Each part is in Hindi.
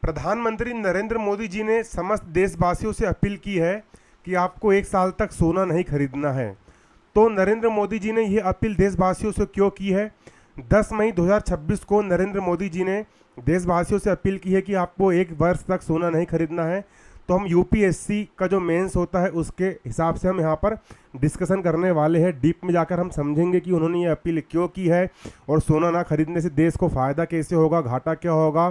प्रधानमंत्री नरेंद्र मोदी जी ने समस्त देशवासियों से अपील की है कि आपको 1 साल तक सोना नहीं खरीदना है। तो नरेंद्र मोदी जी ने यह अपील देशवासियों से क्यों की है? 10 मई 2026 को नरेंद्र मोदी जी ने देशवासियों से अपील की है कि आपको 1 वर्ष तक सोना नहीं खरीदना है। तो हम यूपीएससी का जो मेंस होता है उसके हिसाब से हम यहाँ पर डिस्कशन करने वाले हैं। डीप में जाकर हम समझेंगे कि उन्होंने ये अपील क्यों की है और सोना ना खरीदने से देश को फ़ायदा कैसे होगा, घाटा क्या होगा,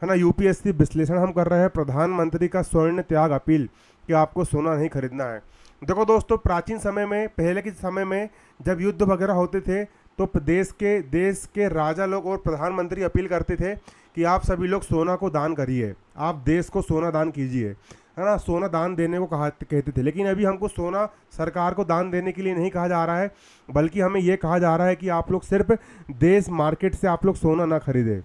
है ना। यूपीएससी विश्लेषण हम कर रहे हैं प्रधानमंत्री का स्वर्ण त्याग अपील कि आपको सोना नहीं खरीदना है। देखो दोस्तों, प्राचीन समय में, पहले के समय में जब युद्ध वगैरह होते थे तो देश के राजा लोग और प्रधानमंत्री अपील करते थे कि आप सभी लोग सोना को दान करिए, आप देश को सोना दान कीजिए, है ना। सोना दान देने को कहते थे। लेकिन अभी हमको सोना सरकार को दान देने के लिए नहीं कहा जा रहा है, बल्कि हमें ये कहा जा रहा है कि आप लोग सिर्फ देश मार्केट से आप लोग सोना ना खरीदें।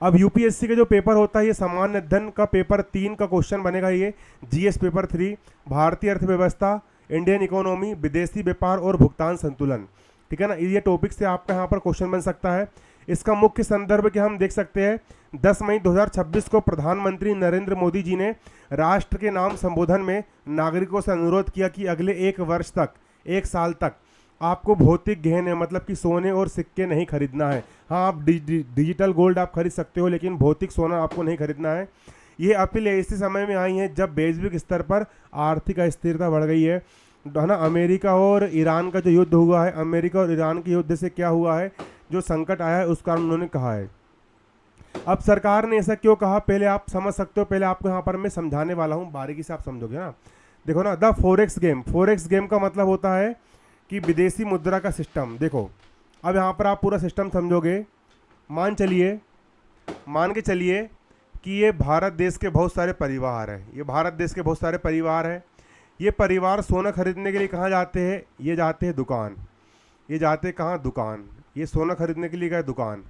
अब यूपीएससी का जो पेपर होता है ये सामान्य धन का पेपर 3 का क्वेश्चन बनेगा। ये जीएस पेपर 3, भारतीय अर्थव्यवस्था, इंडियन इकोनॉमी, विदेशी व्यापार और भुगतान संतुलन, ठीक है ना। ये टॉपिक से आपका यहाँ पर क्वेश्चन बन सकता है। इसका मुख्य संदर्भ क्या हम देख सकते हैं। 10 मई 2026 को प्रधानमंत्री नरेंद्र मोदी जी ने राष्ट्र के नाम संबोधन में नागरिकों से अनुरोध किया कि अगले 1 वर्ष तक, 1 साल तक आपको भौतिक गहने मतलब कि सोने और सिक्के नहीं खरीदना है। हाँ, आप डिजिटल गोल्ड आप खरीद सकते हो, लेकिन भौतिक सोना आपको नहीं खरीदना है। ये अपील ऐसे समय में आई है जब वैश्विक स्तर पर आर्थिक अस्थिरता बढ़ गई है ना। अमेरिका और ईरान का जो युद्ध हुआ है, अमेरिका और ईरान के युद्ध से क्या हुआ है, जो संकट आया है उस कारण उन्होंने कहा है। अब सरकार ने ऐसा क्यों कहा, पहले आप समझ सकते हो। पहले आपको यहाँ पर मैं समझाने वाला हूँ, बारीकी से आप समझोगे ना। देखो ना, the forex game, forex game का मतलब होता है कि विदेशी मुद्रा का सिस्टम। देखो, अब यहाँ पर आप पूरा सिस्टम समझोगे। मान के चलिए कि ये भारत देश के बहुत सारे परिवार हैं, ये भारत देश के बहुत सारे परिवार हैं। ये परिवार सोना खरीदने के लिए कहाँ जाते हैं? ये जाते हैं दुकान। ये जाते हैं कहाँ? दुकान। ये सोना खरीदने के लिए गए दुकान।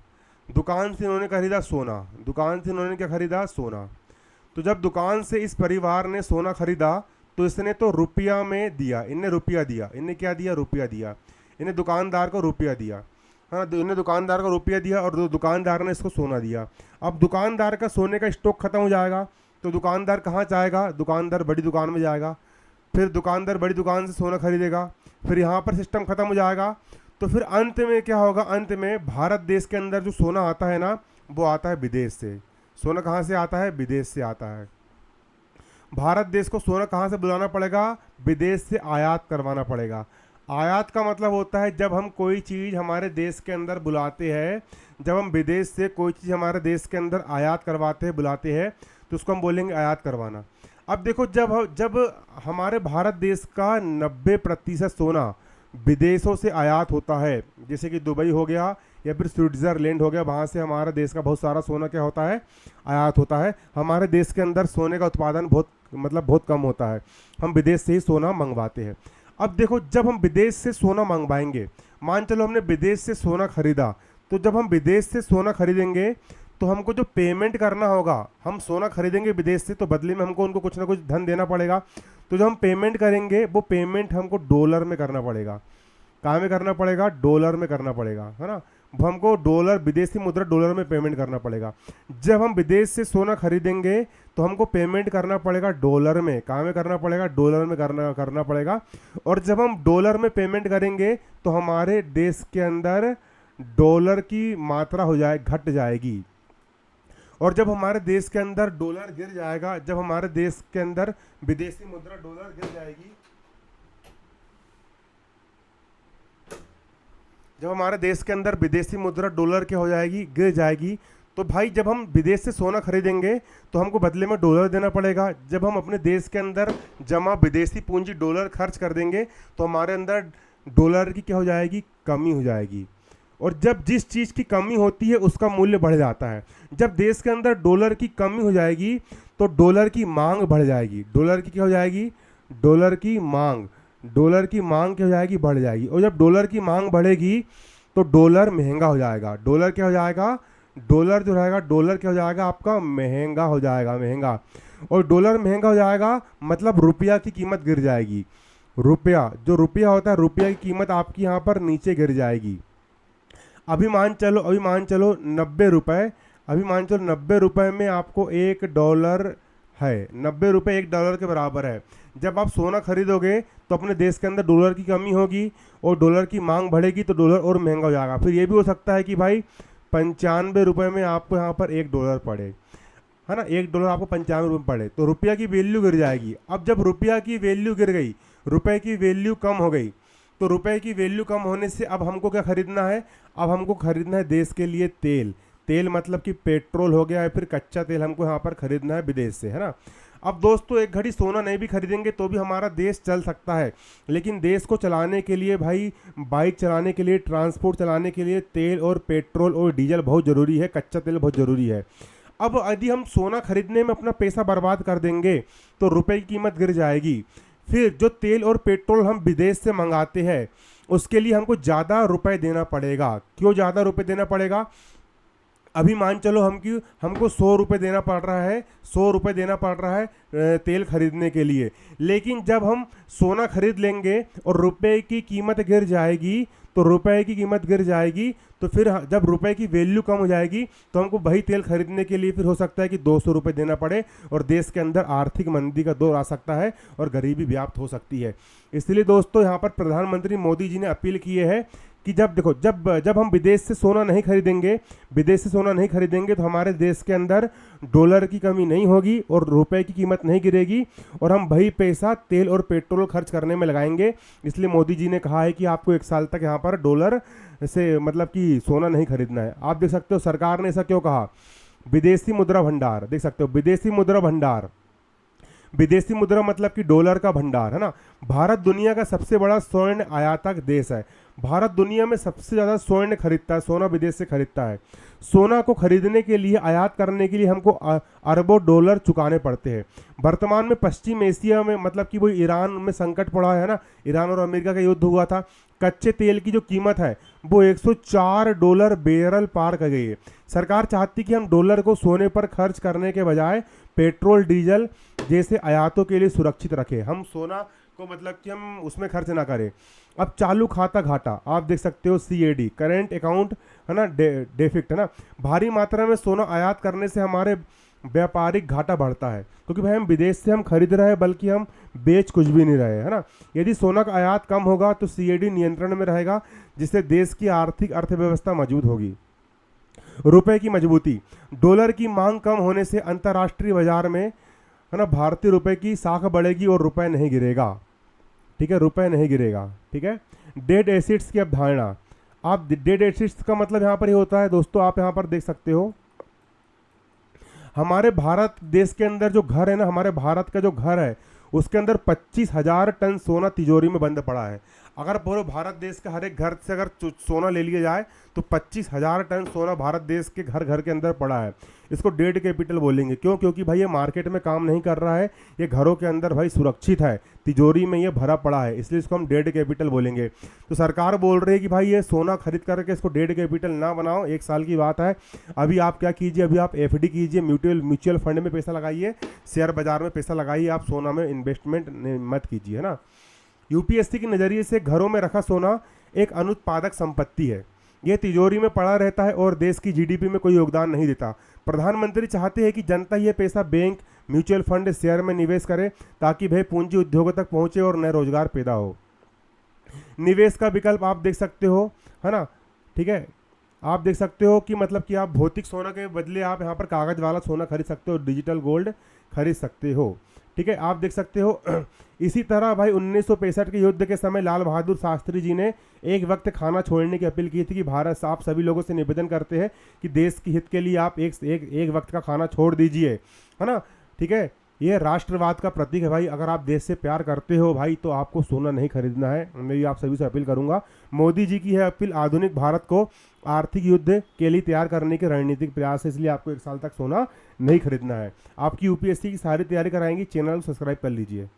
दुकान से इन्होंने खरीदा सोना। दुकान से इन्होंने क्या खरीदा? सोना। तो जब दुकान से इस परिवार ने सोना खरीदा तो इसने तो रुपया में दिया, इनने रुपया दिया। इनने क्या दिया? रुपया दिया। इन्हें दुकानदार को रुपया दिया, हाँ, इन्हें दुकानदार को रुपया दिया और दुकानदार ने इसको सोना दिया। अब दुकानदार का सोने का स्टॉक खत्म हो जाएगा तो दुकानदार कहाँ जाएगा? दुकानदार बड़ी दुकान में जाएगा। फिर दुकानदार बड़ी दुकान से सोना खरीदेगा। फिर यहाँ पर सिस्टम खत्म हो जाएगा। तो फिर अंत में क्या होगा? अंत में भारत देश के अंदर जो सोना आता है ना, वो आता है विदेश से। सोना कहाँ से आता है? विदेश से आता है। भारत देश को सोना कहाँ से बुलाना पड़ेगा? विदेश से आयात करवाना पड़ेगा। आयात का मतलब होता है जब हम कोई चीज़ हमारे देश के अंदर बुलाते हैं, जब हम विदेश से कोई चीज़ हमारे देश के अंदर आयात करवाते हैं, बुलाते हैं, तो उसको हम बोलेंगे आयात करवाना। अब देखो, जब हमारे भारत देश का 90% सोना विदेशों से आयात होता है, जैसे कि दुबई हो गया या फिर स्विट्ज़रलैंड हो गया, वहाँ से हमारा देश का बहुत सारा सोना क्या होता है? आयात होता है। हमारे देश के अंदर सोने का उत्पादन बहुत कम होता है। हम विदेश से ही सोना मंगवाते हैं। अब देखो, जब हम विदेश से सोना मंगवाएंगे, मान चलो हमने विदेश से सोना खरीदा, तो जब हम विदेश से सोना खरीदेंगे तो हमको जो पेमेंट करना होगा, हम सोना खरीदेंगे विदेश से तो बदले में हमको उनको कुछ ना कुछ धन देना पड़ेगा। तो जब हम पेमेंट करेंगे वो पेमेंट हमको डॉलर में करना पड़ेगा। कहाँ में करना पड़ेगा? डॉलर में करना पड़ेगा, है ना। हमको डॉलर, विदेशी मुद्रा डॉलर में पेमेंट करना पड़ेगा। जब हम विदेश से सोना खरीदेंगे तो हमको पेमेंट करना पड़ेगा डॉलर में। कहाँ में करना पड़ेगा? डॉलर में करना पड़ेगा। और जब हम डॉलर में पेमेंट करेंगे तो हमारे देश के अंदर डॉलर की मात्रा घट जाएगी। और जब हमारे देश के अंदर डॉलर गिर जाएगा, जब हमारे देश के अंदर विदेशी मुद्रा डॉलर गिर जाएगी, जब हमारे देश के अंदर विदेशी मुद्रा डॉलर क्या हो जाएगी? गिर जाएगी। तो भाई, जब हम विदेश से सोना खरीदेंगे तो हमको बदले में डॉलर देना पड़ेगा। जब हम अपने देश के अंदर जमा विदेशी पूंजी डॉलर खर्च कर देंगे तो हमारे अंदर डॉलर की क्या हो जाएगी? कमी हो जाएगी। और जब जिस चीज़ की कमी होती है उसका मूल्य बढ़ जाता है। जब देश के अंदर डॉलर की कमी हो जाएगी तो डॉलर की मांग बढ़ जाएगी। डॉलर की क्या हो जाएगी? डॉलर की मांग क्या हो जाएगी? बढ़ जाएगी। और जब डॉलर की मांग बढ़ेगी तो डॉलर महंगा हो जाएगा। डॉलर क्या हो जाएगा? डॉलर जो रहेगा, डॉलर क्या हो जाएगा? आपका महंगा हो जाएगा, महंगा। और डॉलर महंगा हो जाएगा मतलब रुपया की कीमत गिर जाएगी। रुपया होता है, रुपया की कीमत आपकी यहाँ पर नीचे गिर जाएगी। अभी मान चलो 90 रुपये अभी मान चलो 90 रुपये में आपको $1 है, 90 रुपये $1 के बराबर है। जब आप सोना खरीदोगे तो अपने देश के अंदर डॉलर की कमी होगी और डॉलर की मांग बढ़ेगी तो डॉलर और महंगा हो जाएगा। फिर ये भी हो सकता है कि भाई 95 रुपये में आपको यहाँ पर $1 पड़े, है ना, $1 आपको 95 रुपये पड़े, तो रुपया की वैल्यू गिर जाएगी। अब जब रुपया की वैल्यू गिर गई, रुपए की वैल्यू कम हो गई, तो रुपए की वैल्यू कम होने से अब हमको क्या खरीदना है, अब हमको खरीदना है देश के लिए तेल। तेल मतलब कि पेट्रोल हो गया है, फिर कच्चा तेल हमको यहाँ पर खरीदना है विदेश से, है ना। अब दोस्तों एक घड़ी सोना नहीं भी खरीदेंगे तो भी हमारा देश चल सकता है, लेकिन देश को चलाने के लिए भाई, बाइक चलाने के लिए, ट्रांसपोर्ट चलाने के लिए तेल और पेट्रोल और डीजल बहुत ज़रूरी है, कच्चा तेल बहुत ज़रूरी है। अब यदि हम सोना खरीदने में अपना पैसा बर्बाद कर देंगे तो रुपए की कीमत गिर जाएगी। फिर जो तेल और पेट्रोल हम विदेश से मंगाते हैं उसके लिए हमको ज़्यादा रुपए देना पड़ेगा। क्यों ज़्यादा रुपए देना पड़ेगा? अभी मान चलो हमको 100 रुपये देना पड़ रहा है, 100 रुपये देना पड़ रहा है तेल खरीदने के लिए, लेकिन जब हम सोना खरीद लेंगे और रुपए की कीमत गिर जाएगी, तो रुपए की कीमत गिर जाएगी तो फिर जब रुपए की वैल्यू कम हो जाएगी तो हमको वही तेल खरीदने के लिए फिर हो सकता है कि 200 रुपये देना पड़े और देश के अंदर आर्थिक मंदी का दौर आ सकता है और गरीबी व्याप्त हो सकती है। इसलिए दोस्तों यहाँ पर प्रधानमंत्री मोदी जी ने अपील की है कि जब देखो जब हम विदेश से सोना नहीं खरीदेंगे तो हमारे देश के अंदर डॉलर की कमी नहीं होगी और रुपए की कीमत नहीं गिरेगी और हम वही पैसा तेल और पेट्रोल खर्च करने में लगाएंगे। इसलिए मोदी जी ने कहा है कि आपको 1 साल तक यहाँ पर डॉलर से मतलब कि सोना नहीं खरीदना है। आप देख सकते हो सरकार ने ऐसा क्यों कहा। विदेशी मुद्रा भंडार देख सकते हो, विदेशी मुद्रा भंडार, विदेशी मुद्रा मतलब कि डॉलर का भंडार, है ना। भारत दुनिया का सबसे बड़ा स्वर्ण आयातक देश है। भारत दुनिया में सबसे ज़्यादा स्वर्ण खरीदता है, सोना विदेश से खरीदता है। सोना को खरीदने के लिए, आयात करने के लिए हमको अरबों डॉलर चुकाने पड़ते हैं। वर्तमान में पश्चिम एशिया में मतलब कि वो ईरान में संकट पड़ा है ना, ईरान और अमेरिका का युद्ध हुआ था। कच्चे तेल की जो कीमत है वो $104 बैरल पार कर गई है। सरकार चाहती कि हम डॉलर को सोने पर खर्च करने के बजाय पेट्रोल डीजल जैसे आयातों के लिए सुरक्षित रखें। हम सोना को मतलब कि हम उसमें खर्च ना करें। अब चालू खाता घाटा आप देख सकते हो, CAD करेंट अकाउंट, है ना, डेफिक्ट, है ना। भारी मात्रा में सोना आयात करने से हमारे व्यापारिक घाटा बढ़ता है क्योंकि भाई हम विदेश से हम खरीद रहे हैं बल्कि हम बेच कुछ भी नहीं रहे, है ना। यदि सोना का आयात कम होगा तो CAD नियंत्रण में रहेगा जिससे देश की आर्थिक अर्थव्यवस्था मजबूत होगी। रुपए की मजबूती, डॉलर की मांग कम होने से अंतर्राष्ट्रीय बाजार में, है ना, भारतीय रुपए की साख बढ़ेगी और रुपए नहीं गिरेगा। ठीक है, रुपए नहीं गिरेगा। ठीक है। डेड एसिड्स की अवधारणा, आप डेड एसिड्स का मतलब यहाँ पर ये होता है दोस्तों, आप यहाँ पर देख सकते हो हमारे भारत देश के अंदर जो घर है ना, हमारे भारत का जो घर है उसके अंदर 25,000 टन सोना तिजोरी में बंद पड़ा है। अगर पूरे भारत देश का हर एक घर से अगर सोना ले लिया जाए तो 25,000 टन सोना भारत देश के घर घर के अंदर पड़ा है। इसको डेड कैपिटल बोलेंगे। क्यों? क्योंकि भाई ये मार्केट में काम नहीं कर रहा है, ये घरों के अंदर भाई सुरक्षित है, तिजोरी में ये भरा पड़ा है, इसलिए इसको हम डेड कैपिटल बोलेंगे। तो सरकार बोल रही है कि भाई ये सोना खरीद करके इसको डेड कैपिटल ना बनाओ, 1 साल की बात है। अभी आप क्या कीजिए, अभी आप FD कीजिए, म्यूचुअल फंड में पैसा लगाइए, शेयर बाजार में पैसा लगाइए, आप सोना में इन्वेस्टमेंट मत कीजिए, है ना। UPSC के नज़रिए से घरों में रखा सोना एक अनुत्पादक संपत्ति है। यह तिजोरी में पड़ा रहता है और देश की GDP में कोई योगदान नहीं देता। प्रधानमंत्री चाहते हैं कि जनता ये पैसा बैंक, म्यूचुअल फंड, शेयर में निवेश करे ताकि वह पूंजी उद्योगों तक पहुंचे और नए रोजगार पैदा हो। निवेश का विकल्प आप देख सकते हो, है ना। ठीक है, आप देख सकते हो कि मतलब कि आप भौतिक सोना के बदले आप यहाँ पर कागज वाला सोना खरीद सकते हो, डिजिटल गोल्ड खरीद सकते हो। ठीक है, आप देख सकते हो इसी तरह भाई 1965 के युद्ध के समय लाल बहादुर शास्त्री जी ने एक वक्त खाना छोड़ने की अपील की थी कि भारत आप सभी लोगों से निवेदन करते हैं कि देश के हित के लिए आप एक वक्त का खाना छोड़ दीजिए, है ना। ठीक है, ये राष्ट्रवाद का प्रतीक है भाई। अगर आप देश से प्यार करते हो भाई तो आपको सोना नहीं खरीदना है। मैं भी आप सभी से अपील करूंगा। मोदी जी की है अपील आधुनिक भारत को आर्थिक युद्ध के लिए तैयार करने के रणनीतिक प्रयास है, इसलिए आपको 1 साल तक सोना नहीं खरीदना है। आपकी UPSC की सारी तैयारी कराएंगी, चैनल सब्सक्राइब कर लीजिए।